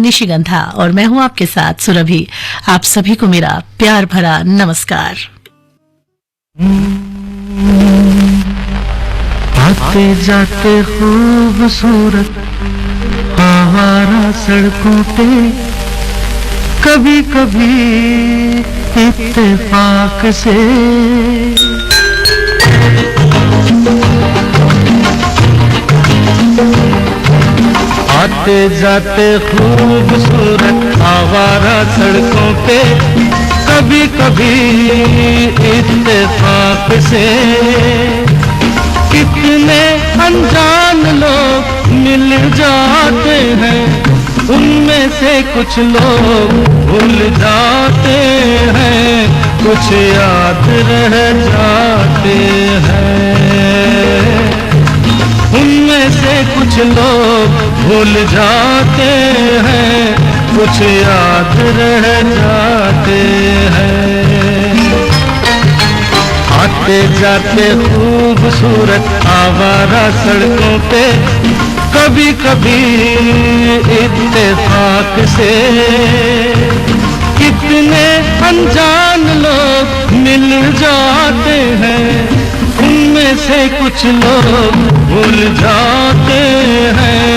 निशिगंधा और मैं हूं आपके साथ सुरभि। आप सभी को मेरा प्यार भरा नमस्कार। आते जाते खूबसूरत आवारा सड़कों पे कभी कभी इत्तेफाक से आते जाते खूबसूरत आवारा सड़कों पे कभी कभी इत्तेफाक से कितने अनजान लोग मिल जाते हैं, उनमें से कुछ लोग भूल जाते हैं, कुछ याद रह जाते हैं। उनमें से कुछ लोग भूल जाते हैं, कुछ याद रह जाते हैं। आते जाते खूबसूरत आवारा सड़कों पे कभी कभी इत्तेफाक से कितने अनजान लोग मिल जाते हैं, उनमें से कुछ लोग भूल जाते हैं,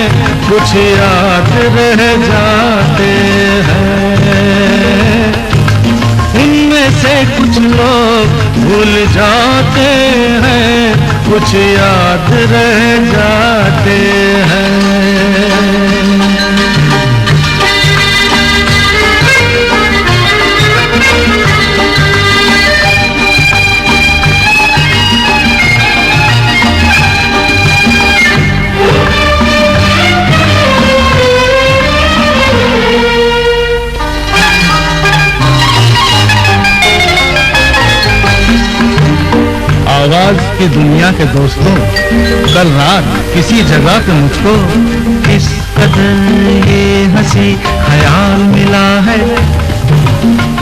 कुछ याद रह जाते हैं। उनमें से कुछ लोग भूल जाते हैं, कुछ याद रह जाते हैं। आवाज की दुनिया के दोस्तों, कल रात किसी जगह पे मुझको इस कदर ये हंसी ख्याल मिला है,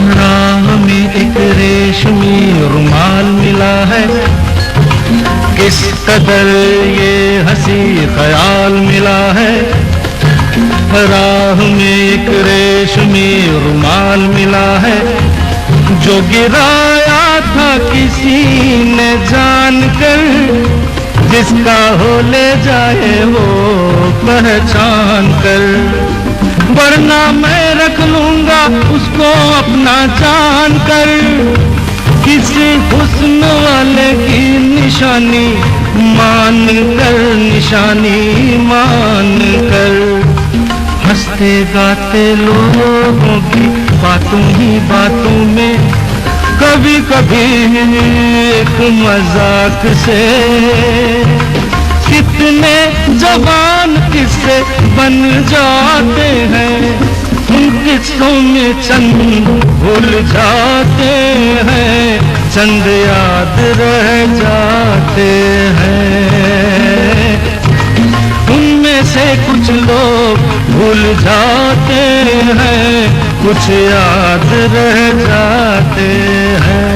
राह में एक रेशमी रुमाल मिला है। किस कदर ये हंसी ख्याल मिला है, राह में एक रेशमी रुमाल मिला है, जो गिराया था किसी ने जानकर, जिसका हो ले जाए वो पहचान कर, वरना मैं रख लूंगा उसको अपना जान कर। किसी हुस्न वाले की निशानी मान कर, निशानी मान कर, हंसते गाते लोगों की बातों ही बातों में कभी कभी एक मजाक से कितने जवान किस्से बन जाते हैं, उन किस्सों में चंद भूल जाते हैं, चंद याद रह जाते हैं। उनमें से कुछ लोग भूल जाते हैं, कुछ याद रह जाते हैं।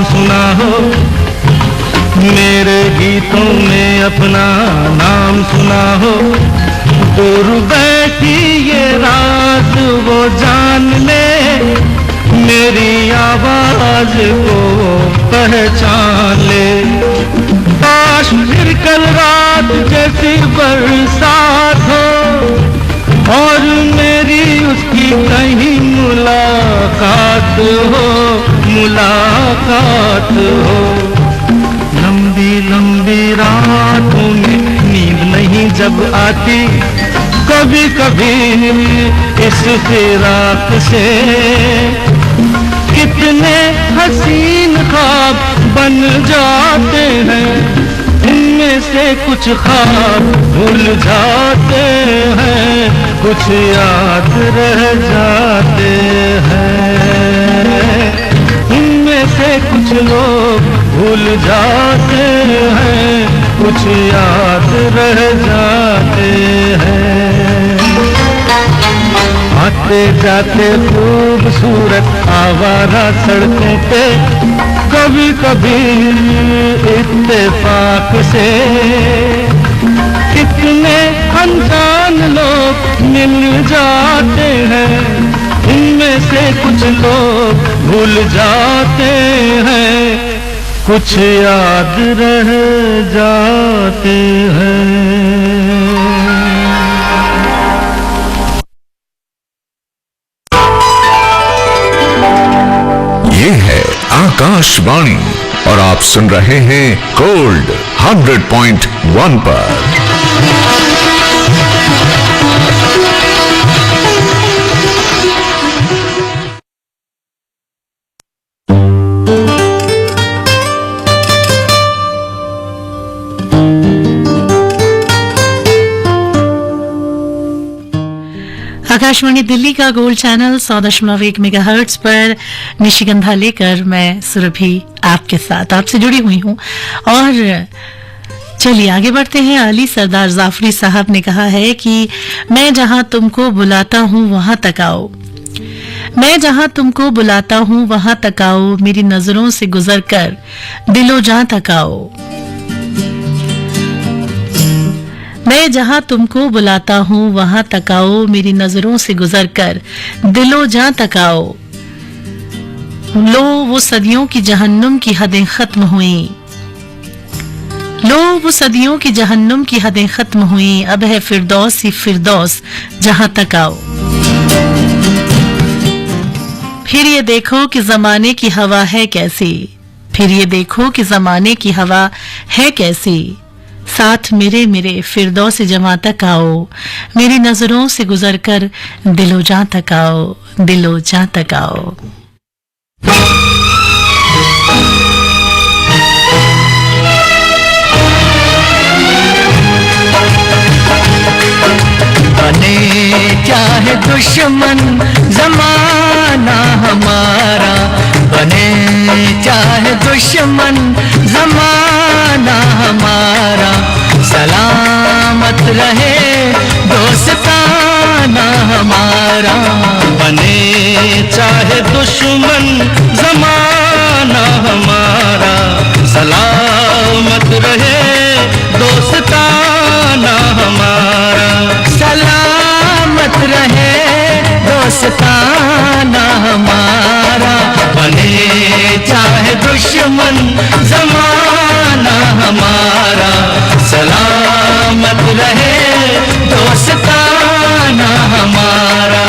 सुना हो मेरे गीतों में अपना नाम सुना हो, दूर बैठी ये रात वो जान ले, मेरी आवाज को पहचान ले। काश फिर कल रात जैसी बरसात हो और मेरी उसकी कहीं मुलाकात हो, मुलाकात हो। लंबी लंबी रातों में नींद नहीं जब आती, कभी कभी इस फिराक से कितने हसीन ख्वाब बन जाते हैं, इनमें से कुछ ख्वाब भूल जाते हैं, कुछ याद रह जाते हैं। इनमें से कुछ लोग भूल जाते हैं, कुछ याद रह जाते हैं। आते जाते खूबसूरत आवारा सड़कों पे कभी कभी इत्तेफाक से कितने अनजान लोग मिल जाते हैं। उनमें से कुछ लोग भूल जाते हैं, कुछ याद रह जाते हैं। ये है आकाशवाणी और आप सुन रहे हैं गोल्ड 100.1 पर। आकाशवाणी दिल्ली का गोल्ड चैनल 100.1 मेगाहर्ट्ज पर निशिगंधा लेकर मैं सुरभि आपके साथ आपसे जुड़ी हुई हूं। और चलिए आगे बढ़ते हैं। अली सरदार जाफरी साहब ने कहा है कि मैं जहां तुमको बुलाता हूं वहां तक आओ, मैं जहां तुमको बुलाता हूं वहां तक आओ, मेरी नजरों से गुजर कर दिलो जां तक आओ। मैं जहां तुमको बुलाता हूं वहां तक आओ, मेरी नजरों से गुजर कर दिलो जां तक आओ। लो वो सदियों की जहन्नुम की हदें खत्म हुई, लो वो सदियों की जहन्नुम की हदें खत्म हुई, अब है फिरदौस ही फिरदौस जहां तक आओ। फिर ये देखो कि जमाने की हवा है कैसी, फिर ये देखो कि जमाने की हवा है कैसी, साथ मेरे मेरे फिरदौस जमां तक आओ, मेरी नजरों से गुजर कर दिलो जां तक आओ, दिलो जां तक आओ। बने चाहे दुश्मन जमाना हमारा, बने चाहे दुश्मन जमाना हमारा, सलामत रहे दोस्ताना हमारा। बने चाहे दुश्मन जमाना हमारा, सलामत रहे दोस्ताना हमारा, सलामत रहे दोस्ताना हमारा। बने चाहे दुश्मन जमाना हमारा, सलामत रहे दोस्ताना हमारा।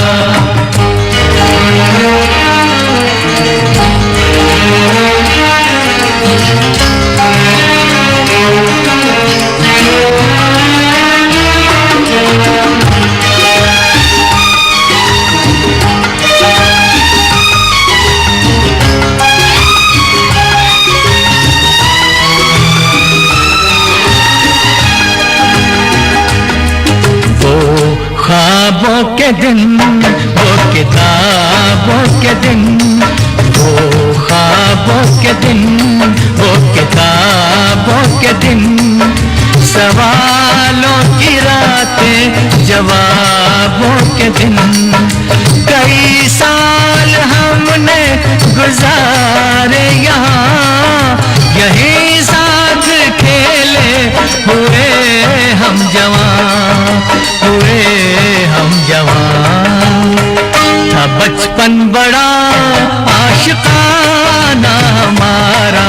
ख्वाबों के दिन, वो किताबों के दिन, वो ख्वाबों के दिन, वो किताबों के दिन, सवालों की रातें जवाबों के दिन। कई साल हमने गुजारे यहाँ, यही साथ खेले हुए हम जवान, हुए हम जवान। था बचपन बड़ा आशिकाना हमारा,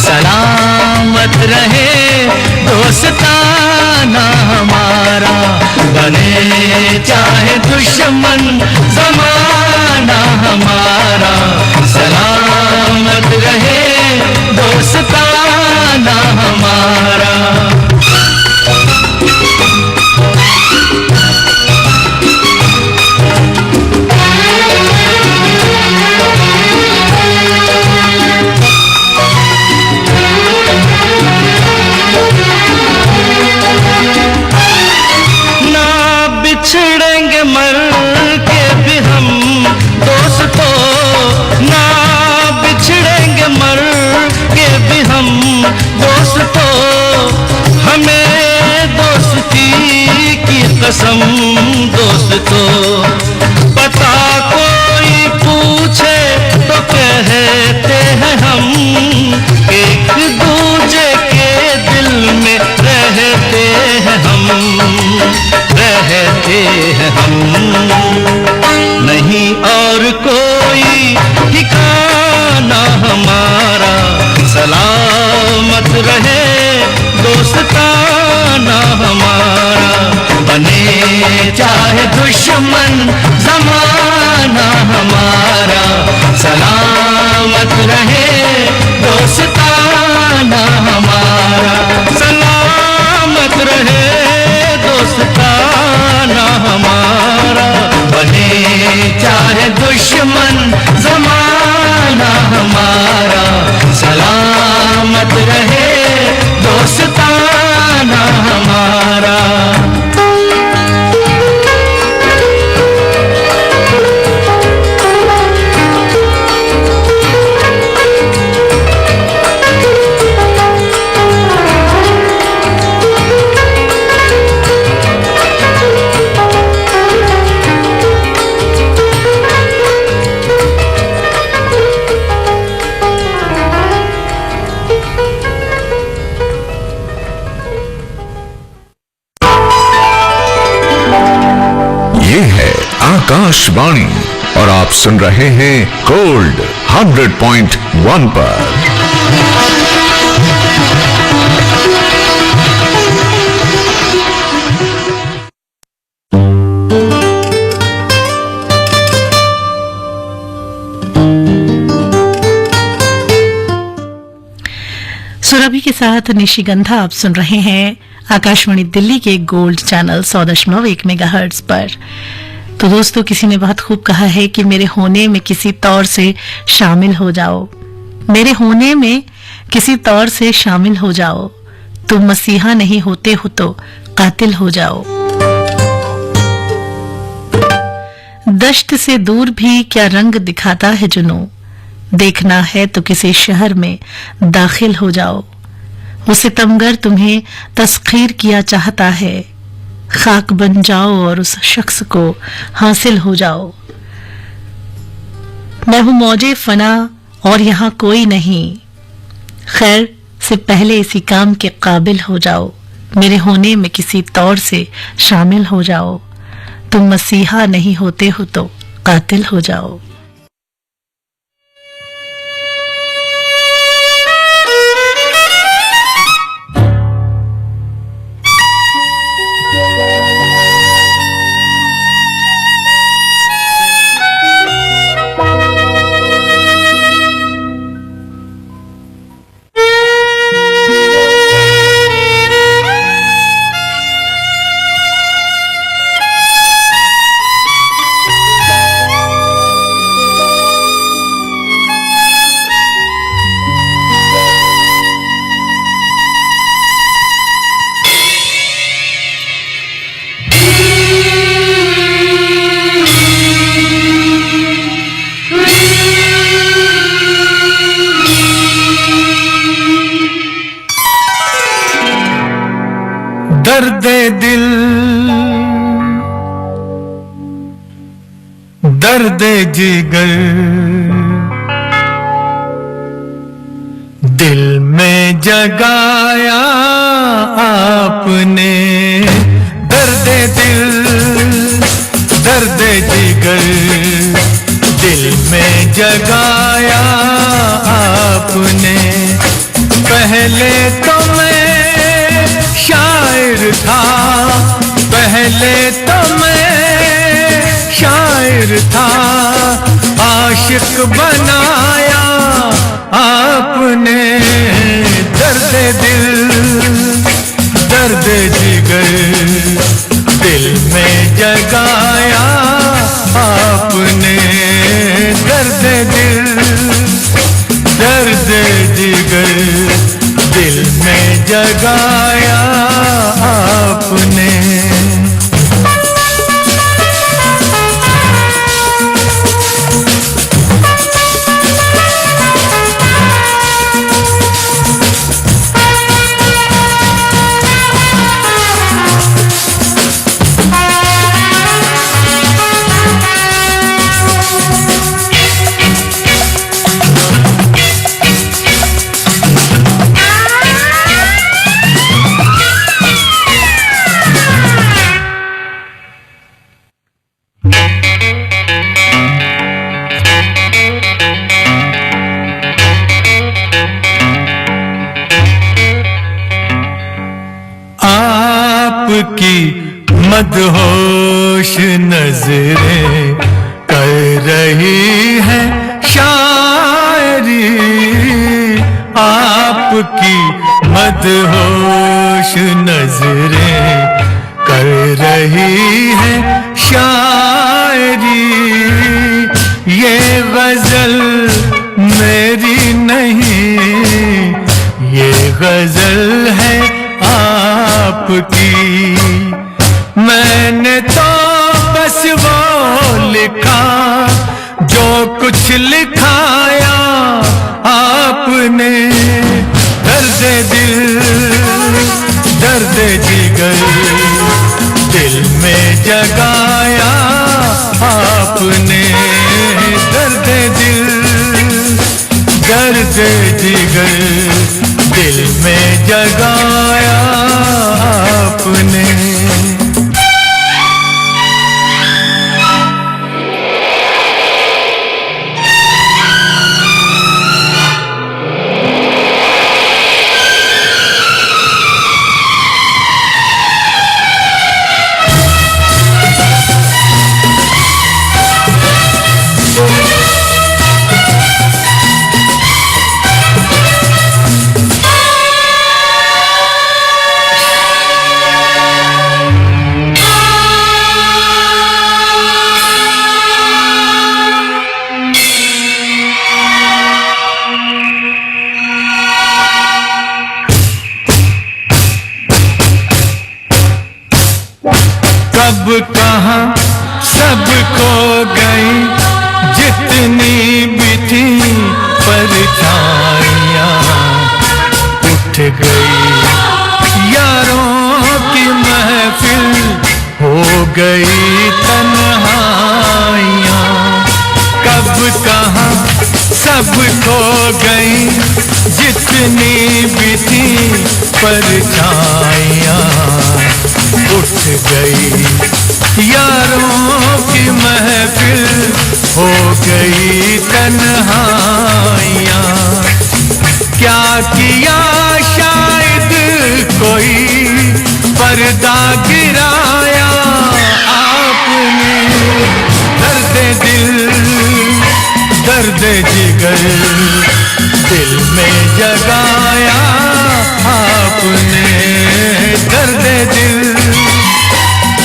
सलामत रहे दोस्ताना हमारा। बने चाहे दुश्मन जमाना हमारा, सलामत रहे दोस्ताना हमारा। बिछड़ेंगे मर के भी हम दोस्तों कसम दोस्तों, पता कोई पूछे तो कहते हैं हम एक दूजे के दिल में रहते हैं हम, रहते हैं हम। नहीं और कोई ठिकाना हमारा, सलामत रहे दोस्ताना हमारा। बने चाहे दुश्मन जमाना हमारा, सलामत रहे दोस्ताना हमारा, सलामत रहे दोस्ताना हमारा। बने चाहे दुश्मन जमाना हमारा, सलामत रहे दोस्ताना हमारा। आकाशवाणी और आप सुन रहे हैं गोल्ड 100.1 पर। सुरभि के साथ निशिगंधा आप सुन रहे हैं आकाशवाणी दिल्ली के गोल्ड चैनल 100.1 मेगाहर्ट्ज पर। तो दोस्तों, किसी ने बहुत खूब कहा है कि मेरे होने में किसी तौर से शामिल हो जाओ, मेरे होने में किसी तौर से शामिल हो जाओ, तुम मसीहा नहीं होते हो तो कातिल हो जाओ। दश्त से दूर भी क्या रंग दिखाता है जुनू, देखना है तो किसी शहर में दाखिल हो जाओ। वो सितमगर तुम्हें तस्खीर किया चाहता है, खाक बन जाओ और उस शख्स को हासिल हो जाओ। मैं हूं मौजे फना और यहां कोई नहीं, खैर से पहले इसी काम के काबिल हो जाओ। मेरे होने में किसी तौर से शामिल हो जाओ, तुम मसीहा नहीं होते हो तो कातिल हो जाओ। दर्द दिल दर्द जिगर दिल में जगाया आपने। दर्द दिल दर्द जिगर दिल में जगाया आपने। पहले तो मैं शायर था, पहले तो मैं शायर था, आशिक बनाया आपने। दर्द दिल दर्द जिगर दिल में जगाया आपने। दर्द दिल दर्द जिगर दिल में जगाया आपने। की मदहोश नजरें कर रही है शायरी, आपकी मदहोश नजरें कर रही है शायरी। ये गजल मेरी नहीं, ये गजल है आपकी। मैंने तो बस वो लिखा जो कुछ लिखाया आपने। दर्द दिल दर्द जिगर दिल में जगाया आपने। दर्द दिल दर्द जिगर दिल में जगाया आपने। कब कहाँ सब खो गई जितनी भी थी परछाइयाँ, उठ गई यारों की महफिल, हो गई तन्हाइयाँ। कब कहाँ सब खो गई जितनी भी थी परछाइयाँ, उठ गई यारों की महफिल, हो गई तन्हाइयाँ। क्या किया शायद कोई पर्दा गिराया आपने। दर्द दिल दर्द जिगर दिल में जगाया आपने। दर्द दिल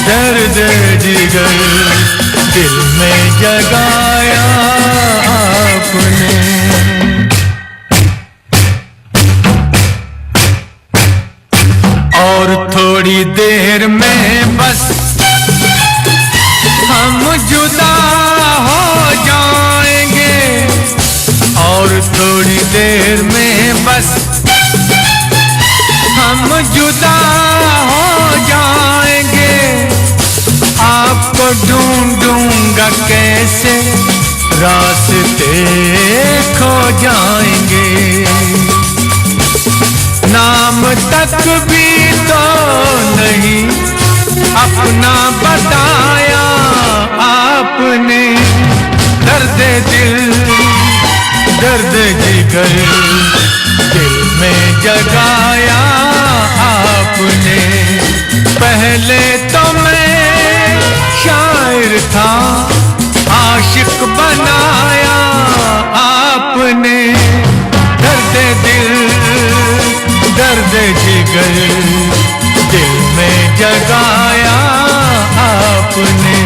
दर्द जिगर दिल में जगाया आपने। और थोड़ी देर में बस हम जुदा हो जाएंगे, और थोड़ी देर में बस हम जुदा हो जाएंगे। आपको ढूंढूंगा कैसे रास्ते खो जाएंगे। नाम तक भी तो नहीं अपना बताया आपने। दर्द दिल दर्द जिगर दिल में जगाया आपने। पहले तो मैं शायर था, आशिक बनाया आपने। दर्द दिल दर्द जिगर दिल में जगाया आपने।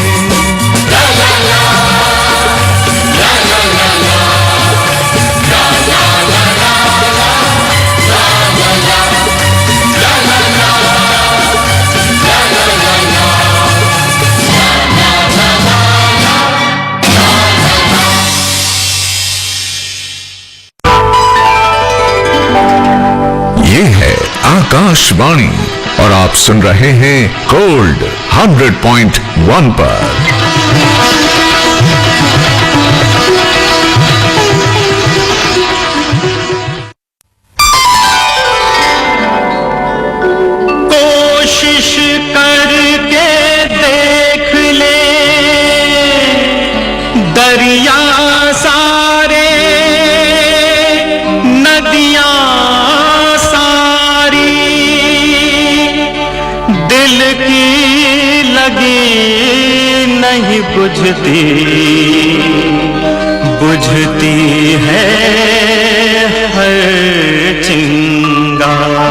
ये है आकाशवाणी और आप सुन रहे हैं गोल्ड 100.1 पर। कोशिश करके देख ले दरिया सारे, नदियां सारी, दिल की लगी नहीं बुझती, बुझती है हर चिंगारी।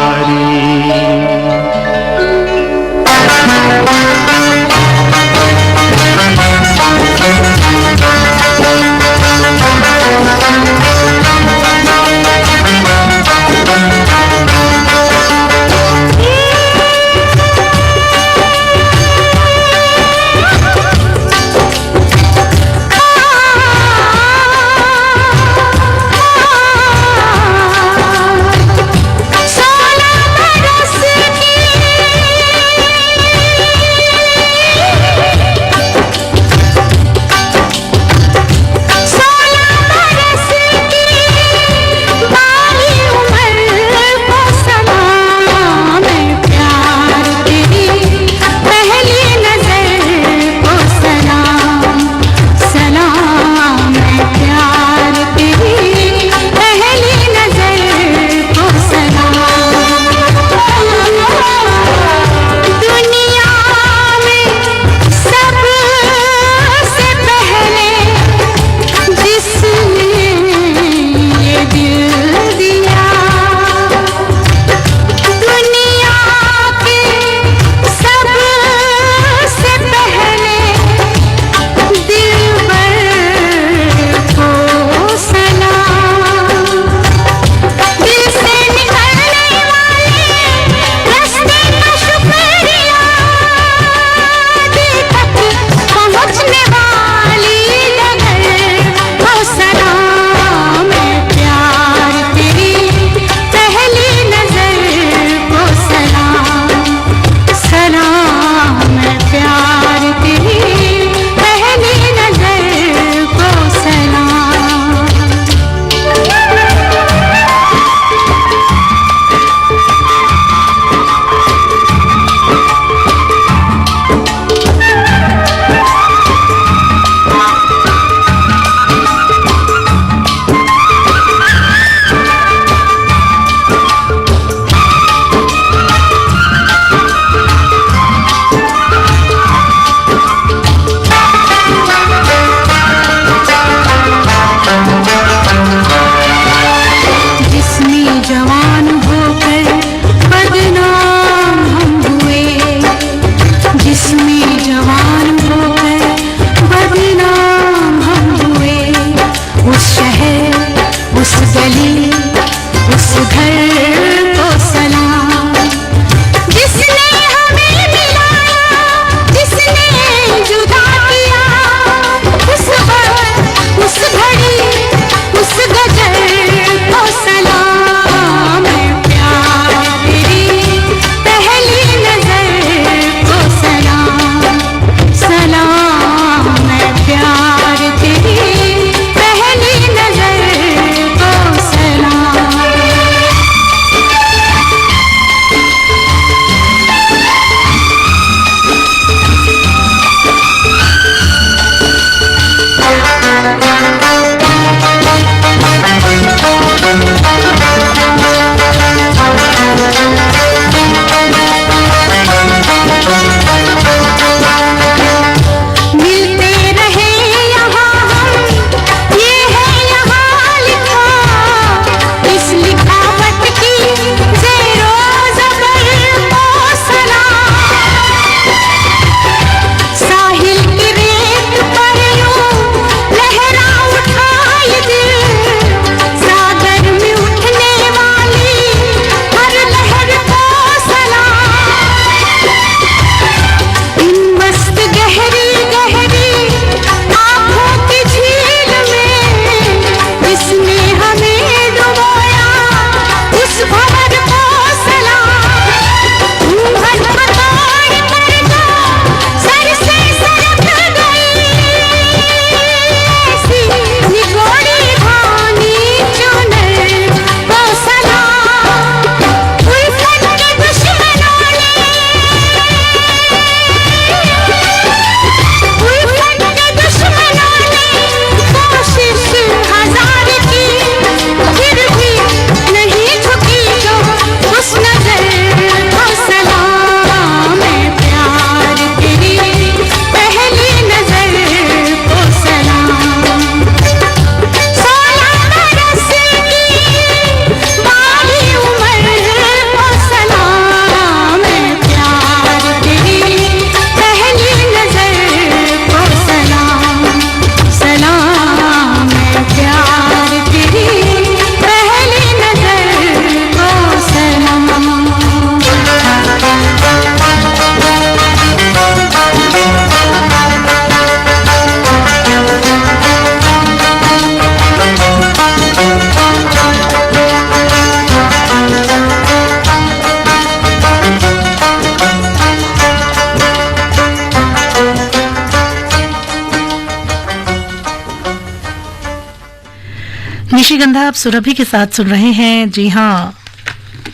निशिगंधा आप सुरभि के साथ सुन रहे हैं। जी हाँ,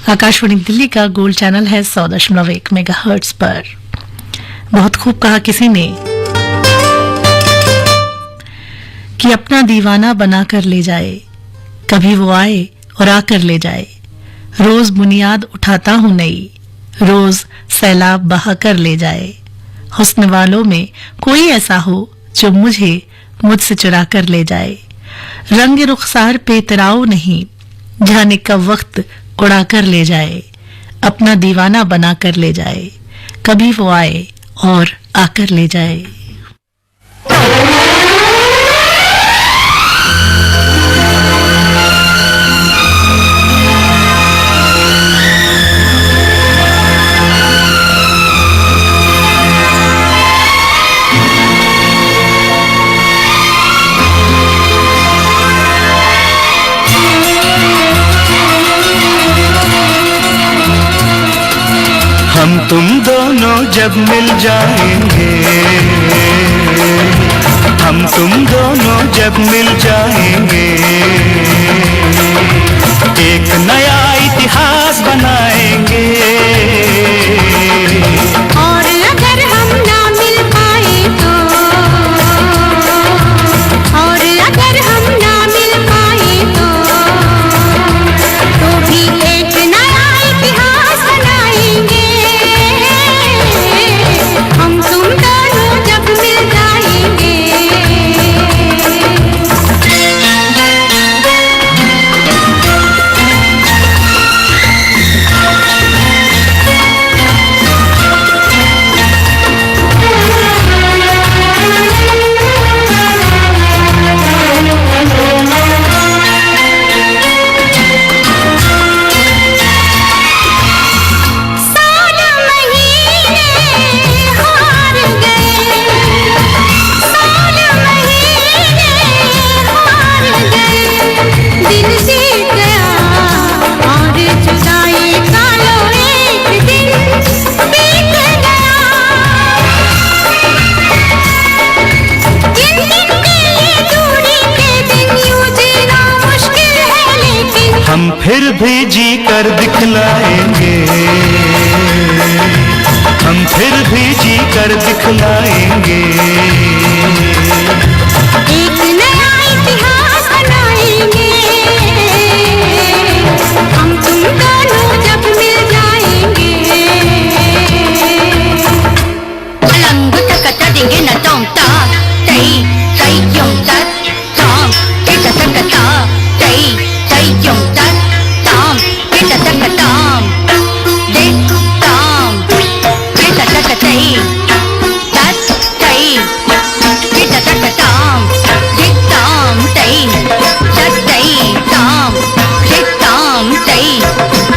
आकाशवाणी दिल्ली का गोल्ड चैनल है 100.1 मेगाहर्ट्ज पर। बहुत खूब कहा किसी ने कि अपना दीवाना बना कर ले जाए, कभी वो आए और आकर ले जाए। रोज बुनियाद उठाता हूं नई, रोज सैलाब बहा कर ले जाए। हुस्न वालों में कोई ऐसा हो जो मुझसे चुरा कर ले जाए। रंग रुखसार पे इतराओ नहीं, जाने कब वक्त उड़ा कर ले जाए। अपना दीवाना बना कर ले जाए, कभी वो आए और आकर ले जाए। हम तुम दोनों जब मिल जाएंगे, हम तुम दोनों जब मिल जाएंगे, एक नया इतिहास बनाएंगे। और अगर हम ना मिल पाए तो, और अगर हम ना मिल पाए तो भी एक नया इतिहास बनाएंगे। हम तुम दोनों जब मिल जाएंगे। हम फिर भी जी कर दिखलाएंगे, हम फिर भी जी कर दिखलाएंगे। एक नया इतिहास बनाएंगे। हम तुम दोनों जब मिल जाएंगे। अलंग तक तड़ेंगे न तोंता तई तई क्यों तक तों इट तक ता तई तई क्यों तक तों इट तक तों देख तों इट तक तई तक तई इट तक तों देख तों तई तक तई तों देख तों तई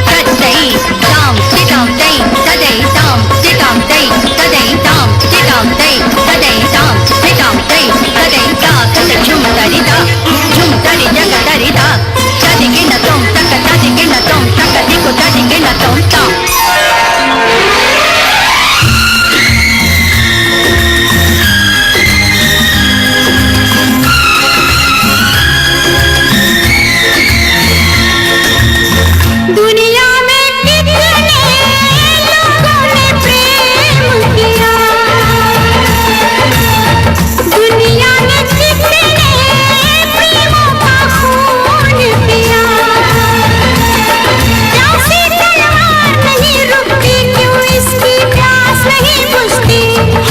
तक तई तों देख तों तई तदई तों देख तों तई तदई तों देख तों तई तदई तों देख तों तई तदई ता तद झुम तरी जग तरी ता तदिगे न तों तक तदिगे न तों तक दिको तदिगे न तों ता। दुनिया में कितने लोगों ने प्रेम किया, दुनिया में कितने प्रेमों का खून पिया। प्यासी तलवार नहीं रुकती, क्यों इसकी प्यास नहीं बुझती।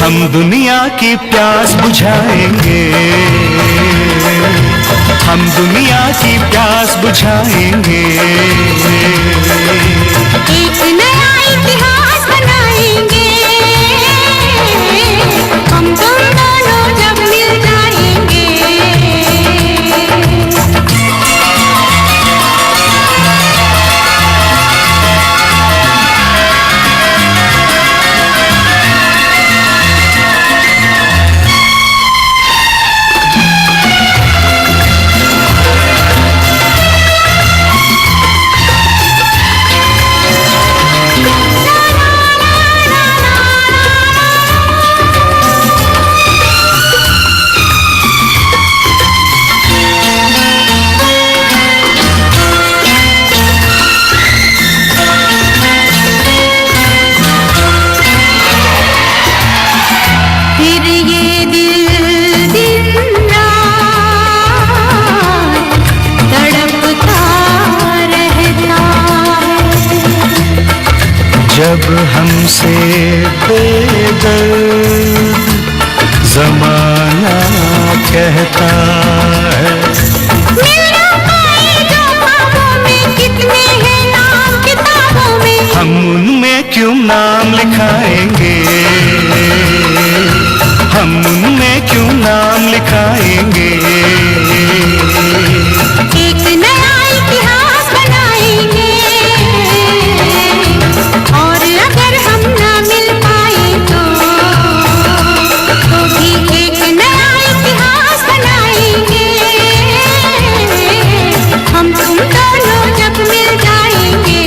हम दुनिया की प्यास बुझाएंगे, हम दुनिया की प्यास बुझाएंगे। एक नया इतिहास बनाएंगे। हम तुम दोनों जब मिल जाएंगे। फिर ये दिल दिन रात तड़पता रहता है। जब हमसे बेदर्द जमाना कहता है, मिल ना पाए जो ख्वाबों में, कितने हैं नाम किताबों में, हम उनमें क्यों नाम लिखाएंगे, हम उनमें क्यों नाम लिखाएंगे। एक नया इतिहास बनाएंगे, और अगर हम ना मिल पाए तो भी एक नया इतिहास बनाएंगे। हम तुम दोनों जब मिल जाएंगे,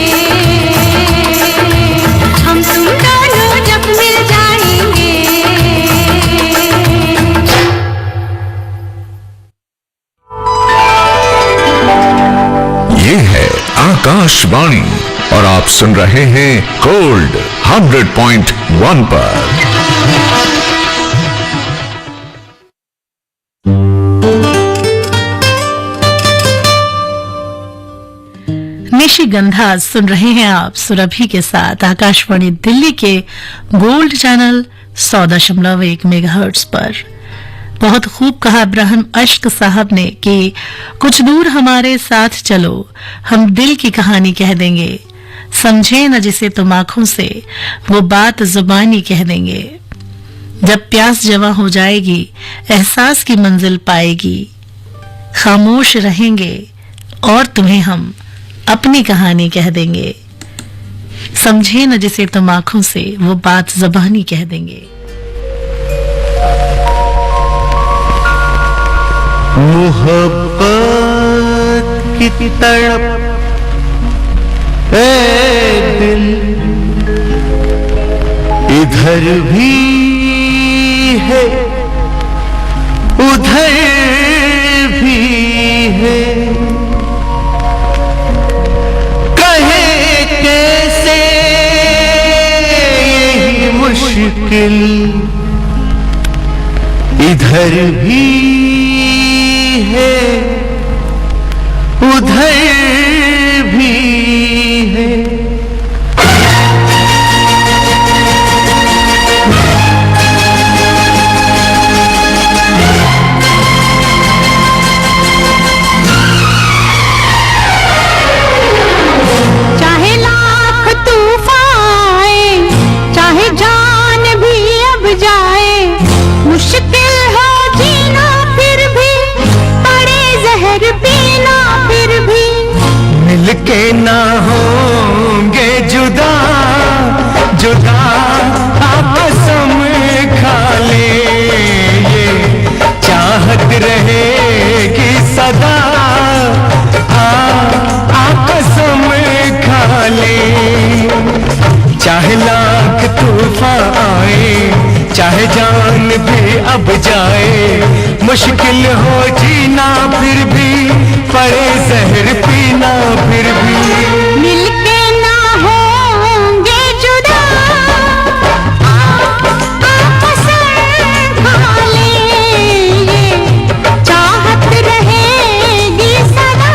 हम तुम दोनों जब मिल जाएंगे। ये है आकाशवाणी और आप सुन रहे हैं गोल्ड 100.1 पर। निशिगंधा सुन रहे हैं आप सुरभि के साथ आकाशवाणी दिल्ली के गोल्ड चैनल 100.1 मेगाहर्ट्ज पर। बहुत खूब कहा इब्राहिम अश्क साहब ने कि कुछ दूर हमारे साथ चलो, हम दिल की कहानी कह देंगे, समझे न जिसे तुम आंखों से वो बात जुबानी कह देंगे। जब प्यास जवा हो जाएगी एहसास की मंजिल पाएगी, खामोश रहेंगे और तुम्हें हम अपनी कहानी कह देंगे, समझे न जिसे तुम आंखों से वो बात जुबानी कह देंगे। मोहब्बत की तड़प ए दिल इधर भी है उधर भी है, कहे कैसे यही मुश्किल इधर भी है उधर भी है। चाहे लाख तूफान आए, चाहे जान भी अब जाए, मुश्किल हो जीना फिर भी, पड़े जहर पीना फिर भी, मिलके ना होंगे जुदा जुदा कसम खा ले, ये चाहत रहेगी सदा कसम खा ले। चाहे लाख तूफान आए, चाहे जान भी अब जाए, मुश्किल हो जीना फिर भी, पड़े जहर पीना फिर भी, मिलके ना होंगे जुदा, कसम खा ले, ये चाहत रहेगी सदा,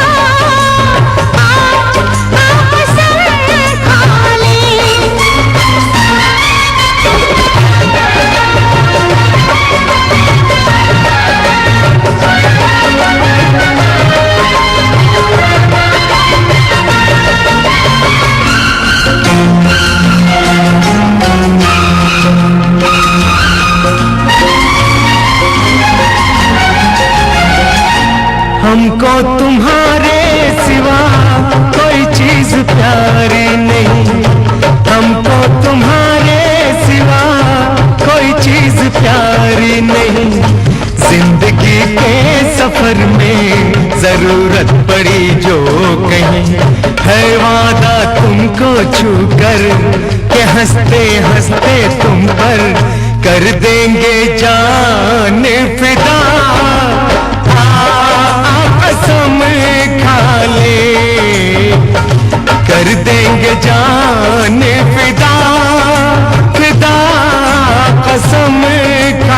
कसम खा ले। हमको तुम्हारे सिवा कोई चीज प्यारी नहीं, हमको तुम्हारे सिवा कोई चीज प्यारी नहीं। जिंदगी के सफर में जरूरत पड़ी जो कहीं, है वादा तुमको छू कर के हंसते हंसते तुम पर कर देंगे जान फिदा, कसम खा ले, कर देंगे जान फिदा फिदा, कसम खा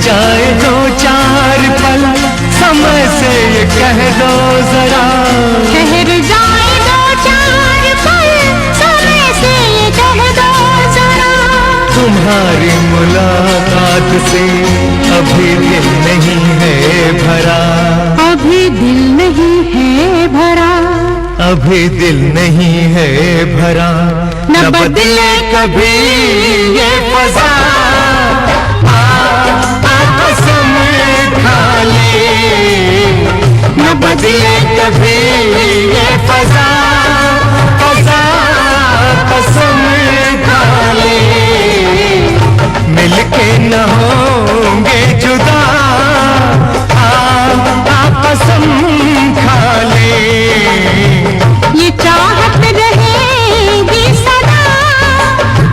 जाए दो चार पल समय से ये कह दो जरा, ठहर जाए दो चार पल समय से ये कह दो जरा, तुम्हारी मुलाकात से अभी दिल नहीं है भरा, अभी दिल नहीं है भरा, अभी दिल नहीं है भरा, न बदले कभी ये फजा, कसम खा ले, न बदले कभी ये फजा, फजा कसम खा ले, मिलके न होंगे जुदा, कसम खा ले, ये चाहत रहेगी सदा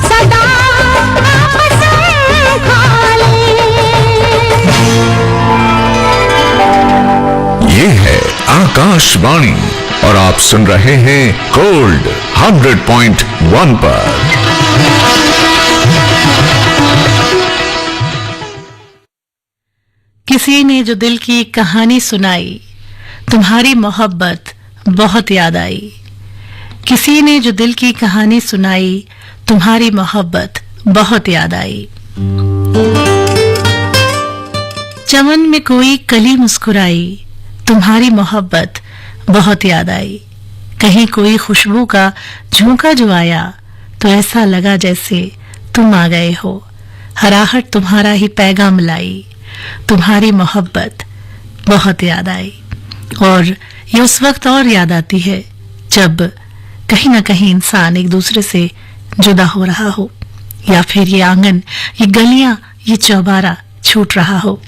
सदा, कसम खा ले। ये है आकाशवाणी और आप सुन रहे हैं गोल्ड 100.1 पर। किसी ने जो दिल की कहानी सुनाई, तुम्हारी मोहब्बत बहुत याद आई। किसी ने जो दिल की कहानी सुनाई, तुम्हारी मोहब्बत बहुत याद आई। चमन में कोई कली मुस्कुराई, तुम्हारी मोहब्बत बहुत याद आई। कहीं कोई खुशबू का झोंका जो आया, तो ऐसा लगा जैसे तुम आ गए हो। हराहट तुम्हारा ही पैगाम लाई, तुम्हारी मोहब्बत बहुत याद आई। और ये उस वक्त और याद आती है जब कहीं ना कहीं इंसान एक दूसरे से जुदा हो रहा हो, या फिर ये आंगन, ये गलियां, ये चौबारा छूट रहा हो।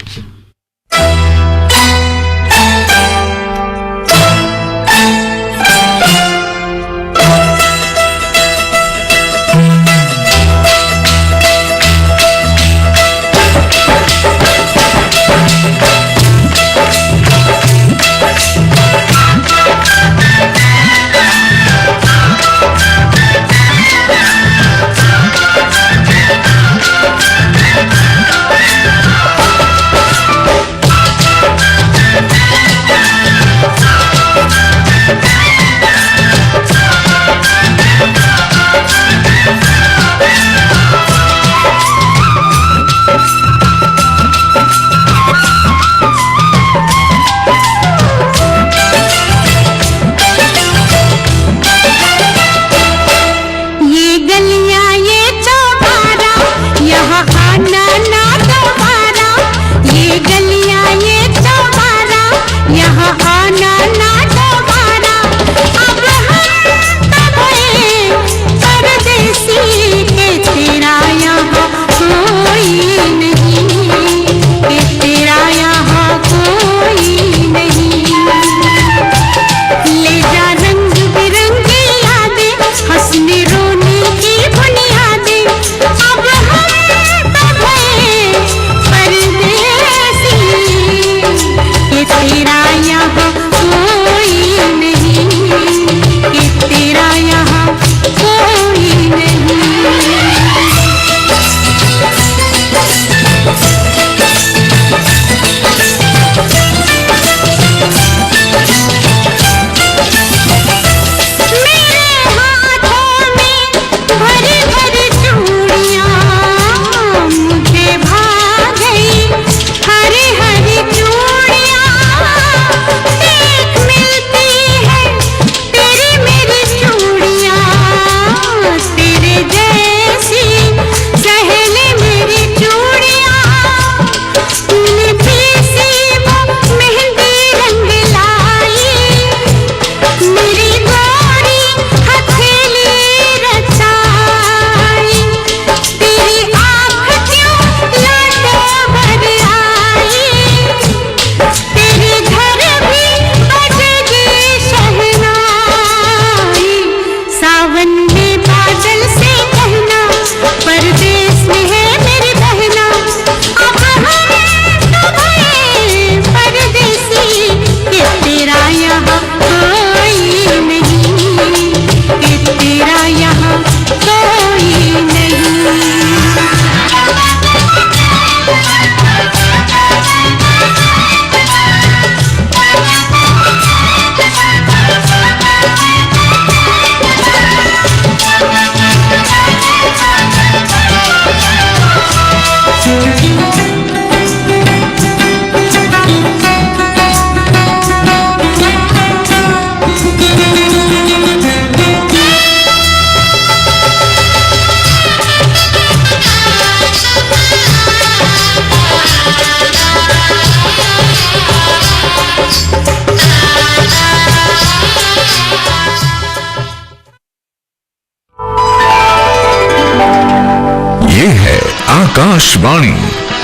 आकाशवाणी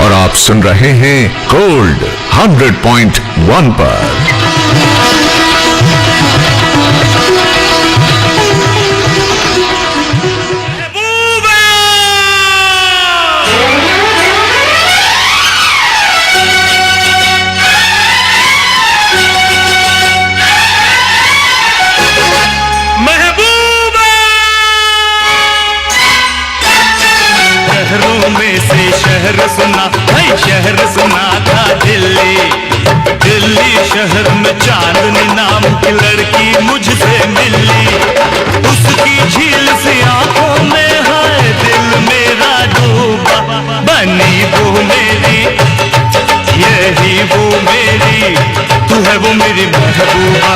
और आप सुन रहे हैं गोल्ड 100.1 पर। शहरों में से शहर सुना, भाई शहर सुना था दिल्ली। दिल्ली शहर में चांदनी नाम की लड़की मुझसे मिली। उसकी झील से आंखों में है दिल मेरा डूबा। बनी वो मेरी, यही वो मेरी, तू है वो मेरी महबूबा,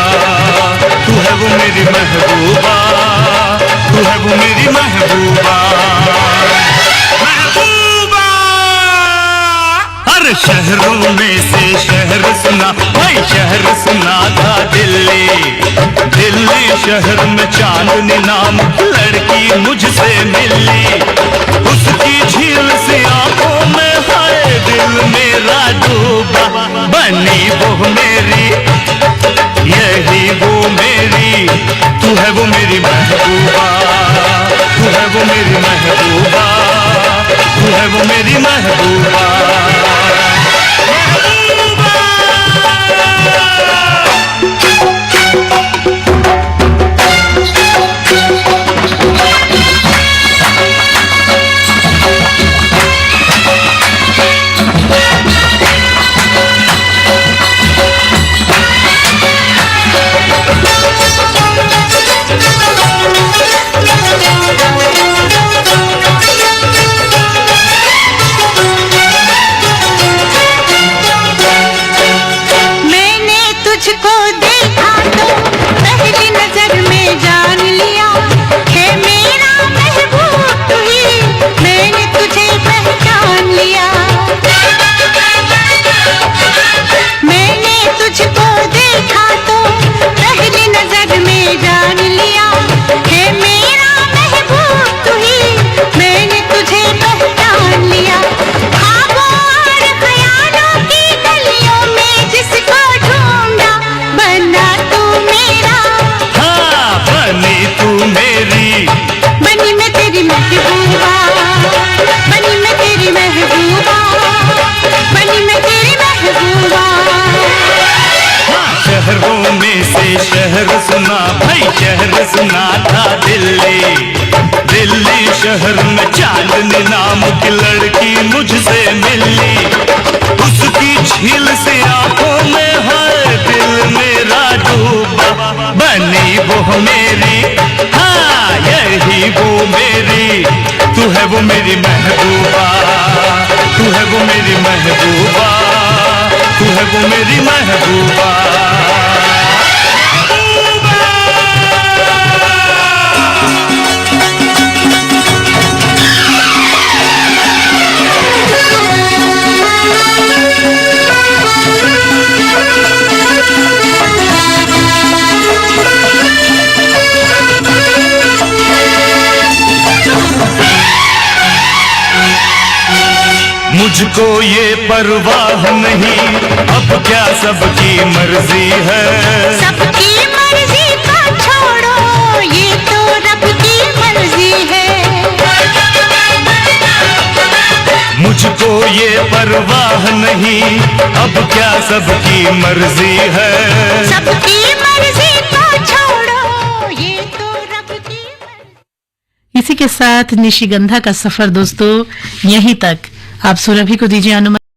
तू है वो मेरी महबूबा, तू है वो मेरी महबूबा। हर शहरों में से शहर सुना, भाई शहर सुना था दिल्ली। दिल्ली शहर में चांदनी नाम की लड़की मुझसे मिली। उसकी झील से आंखों में है दिल मेरा डूबा। बनी वो मेरी, यही वो मेरी, तू है वो मेरी महबूबा, तू है वो मेरी महबूबा, तू है वो मेरी महबूबा। शहरों में से शहर सुना, भाई शहर सुना था दिल्ली। दिल्ली शहर में चांदनी नाम की लड़की मुझसे मिली। उसकी झील से आंखों में है दिल मेरा डूबा। बनी वो मेरी, हाँ यही वो मेरी, तू है वो मेरी महबूबा, तू है वो मेरी महबूबा, तू है वो मेरी महबूबा। मुझको ये परवाह नहीं, अब क्या सबकी मर्जी है। सबकी मर्जी को छोड़ो, ये तो रब की मर्जी है। मुझको ये परवाह नहीं, अब क्या सबकी मर्जी है। सबकी मर्जी को छोड़ो, ये तो रब की मर्जी। इसी के साथ निशिगंधा का सफर दोस्तों यहीं तक। आप सुरभि को दीजिए अनुमति।